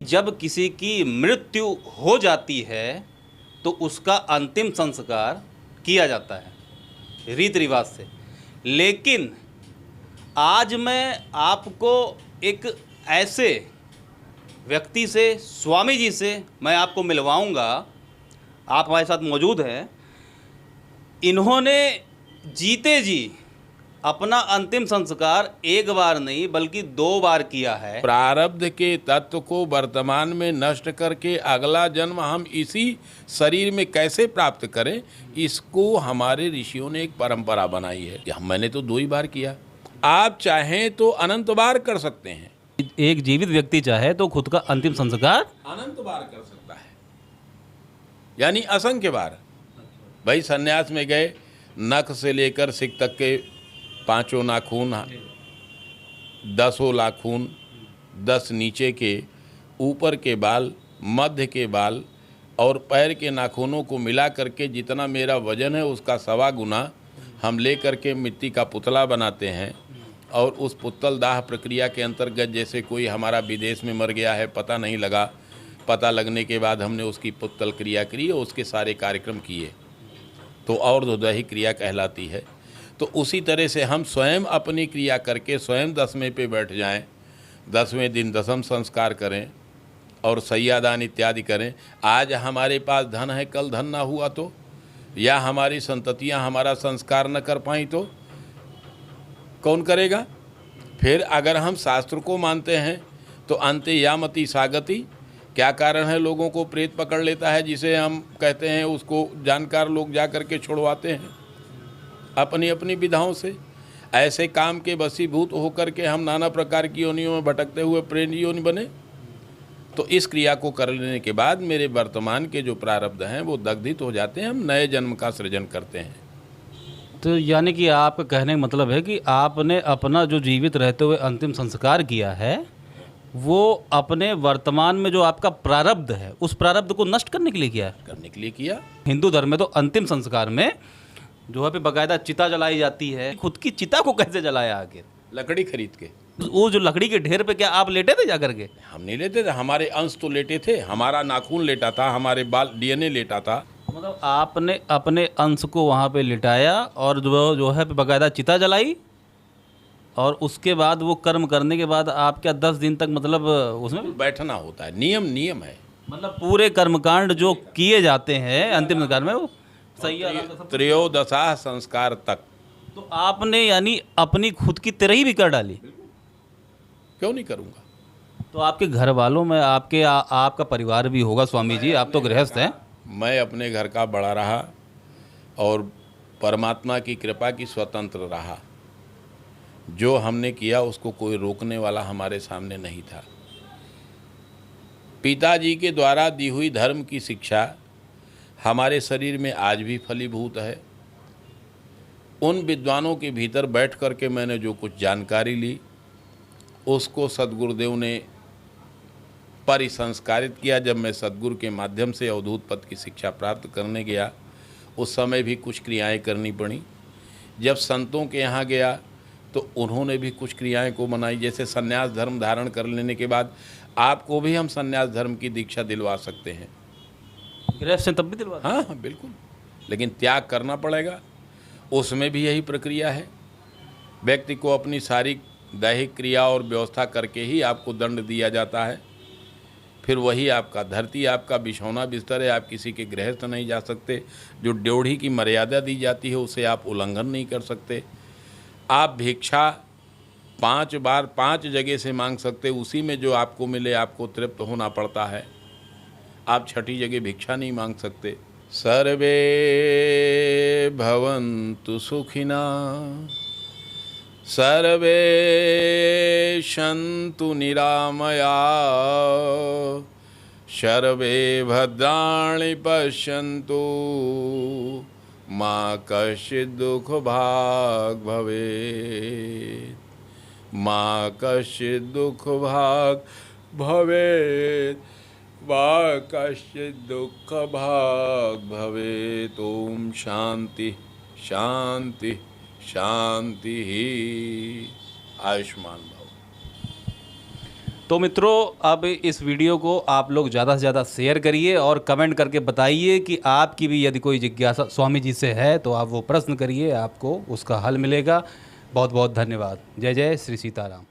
जब किसी की मृत्यु हो जाती है तो उसका अंतिम संस्कार किया जाता है रीति रिवाज से। लेकिन आज मैं आपको एक ऐसे व्यक्ति से, स्वामी जी से मैं आपको मिलवाऊंगा। आप हमारे साथ मौजूद हैं। इन्होंने जीते जी अपना अंतिम संस्कार एक बार नहीं बल्कि 2 बार किया है। प्रारब्ध के तत्व को वर्तमान में नष्ट करके अगला जन्म हम इसी शरीर में कैसे प्राप्त करें, इसको हमारे ऋषियों ने एक परंपरा बनाई है। मैंने तो 2 ही बार किया, आप चाहें तो अनंत बार कर सकते हैं। एक जीवित व्यक्ति चाहे तो खुद का अंतिम संस्कार अनंत बार कर सकता है, यानी असंख्य बार। भाई सन्यास में गए, नख से लेकर सिक तक के 5 नाखून, 10 नाखून, 10 नीचे के, ऊपर के बाल, मध्य के बाल और पैर के नाखूनों को मिला करके जितना मेरा वजन है उसका 1.25 गुना हम ले करके मिट्टी का पुतला बनाते हैं। और उस पुतल दाह प्रक्रिया के अंतर्गत जैसे कोई हमारा विदेश में मर गया है, पता नहीं लगा, पता लगने के बाद हमने उसकी पुतल क्रिया करी और उसके सारे कार्यक्रम किए, तो और दैहिक क्रिया कहलाती है। तो उसी तरह से हम स्वयं अपनी क्रिया करके स्वयं 10वें पे बैठ जाएं, 10वें दिन दशम संस्कार करें और सैयादान इत्यादि करें। आज हमारे पास धन है, कल धन ना हुआ तो, या हमारी संततियां हमारा संस्कार न कर पाई तो कौन करेगा? फिर अगर हम शास्त्र को मानते हैं तो अंते यामति सागति, क्या कारण है लोगों को प्रेत पकड़ लेता है, जिसे हम कहते हैं उसको जानकार लोग जा कर के छुड़वाते हैं अपनी अपनी विधाओं से। ऐसे काम के वशीभूत होकर के हम नाना प्रकार की योनियों में भटकते हुए प्रेत योनि बने। तो इस क्रिया को कर लेने के बाद मेरे वर्तमान के जो प्रारब्ध हैं वो दग्धित हो जाते हैं, हम नए जन्म का सृजन करते हैं। तो यानी कि आपका कहने का मतलब है कि आपने अपना जो जीवित रहते हुए अंतिम संस्कार किया है वो अपने वर्तमान में जो आपका प्रारब्ध है उस प्रारब्ध को नष्ट करने के लिए किया है। करने के लिए किया। हिंदू धर्म में तो अंतिम संस्कार में जो है पे बाकायदा चिता जलाई जाती है। खुद की चिता को कैसे जलाया आखिर? लकड़ी खरीद के। वो जो लकड़ी के ढेर पे क्या आप लेटे थे जाकर के? हम नहीं लेते थे, हमारे अंश तो लेटे थे, हमारा नाखून लेटा था, हमारे बाल डीएनए लेटा था। मतलब आपने अपने अंश को वहाँ पे लिटाया और जो है बाकायदा चिता जलाई, और उसके बाद वो कर्म करने के बाद आप क्या 10 दिन तक मतलब उसमें बैठना होता है, नियम है। मतलब पूरे कर्मकांड जो किए जाते हैं अंतिम संस्कार में वो सही है। त्रयोदशा संस्कार तक। तो आपने यानी अपनी खुद की तरह ही भी कर डाली? क्यों नहीं करूँगा। तो आपके घर वालों में आपका परिवार भी होगा स्वामी जी, आप तो गृहस्थ हैं। मैं अपने घर का बड़ा रहा और परमात्मा की कृपा की स्वतंत्र रहा। जो हमने किया उसको कोई रोकने वाला हमारे सामने नहीं था। पिताजी के द्वारा दी हुई धर्म की शिक्षा हमारे शरीर में आज भी फलीभूत है। उन विद्वानों के भीतर बैठ कर के मैंने जो कुछ जानकारी ली उसको सद्गुरुदेव ने परिसंस्कारित किया। जब मैं सद्गुरु के माध्यम से अवधूत पद की शिक्षा प्राप्त करने गया उस समय भी कुछ क्रियाएं करनी पड़ी। जब संतों के यहाँ गया तो उन्होंने भी कुछ क्रियाएं को मनाई। जैसे संन्यास धर्म धारण कर लेने के बाद आपको भी हम संन्यास धर्म की दीक्षा दिलवा सकते हैं। गृहस्थ से तब भी दिलवा? हाँ बिल्कुल, लेकिन त्याग करना पड़ेगा। उसमें भी यही प्रक्रिया है। व्यक्ति को अपनी सारी दैहिक क्रिया और व्यवस्था करके ही आपको दंड दिया जाता है। फिर वही आपका धरती, आपका बिछौना बिस्तर है। आप किसी के गृहस्थ नहीं जा सकते। जो ड्योढ़ी की मर्यादा दी जाती है उसे आप उल्लंघन नहीं कर सकते। आप भिक्षा 5 बार 5 जगह से मांग सकते, उसी में जो आपको मिले आपको तृप्त होना पड़ता है। आप 6ठी जगह भिक्षा नहीं मांग सकते। सर्वे भवन्तु सुखिना सर्वे सन्तु निरामया सर्वे भद्राणि पश्यन्तु मा कश्चित् दुःखभाग् भवेत् मा कश्चित् दुःखभाग् भवेत् मा कश्चित् दुःखभाग् भवेत्। ओम शांति शांति शांति ही। आयुष्मान भव। तो मित्रों, अब इस वीडियो को आप लोग ज़्यादा से ज़्यादा शेयर करिए और कमेंट करके बताइए कि आपकी भी यदि कोई जिज्ञासा स्वामी जी से है तो आप वो प्रश्न करिए, आपको उसका हल मिलेगा। बहुत बहुत धन्यवाद। जय जय श्री सीताराम।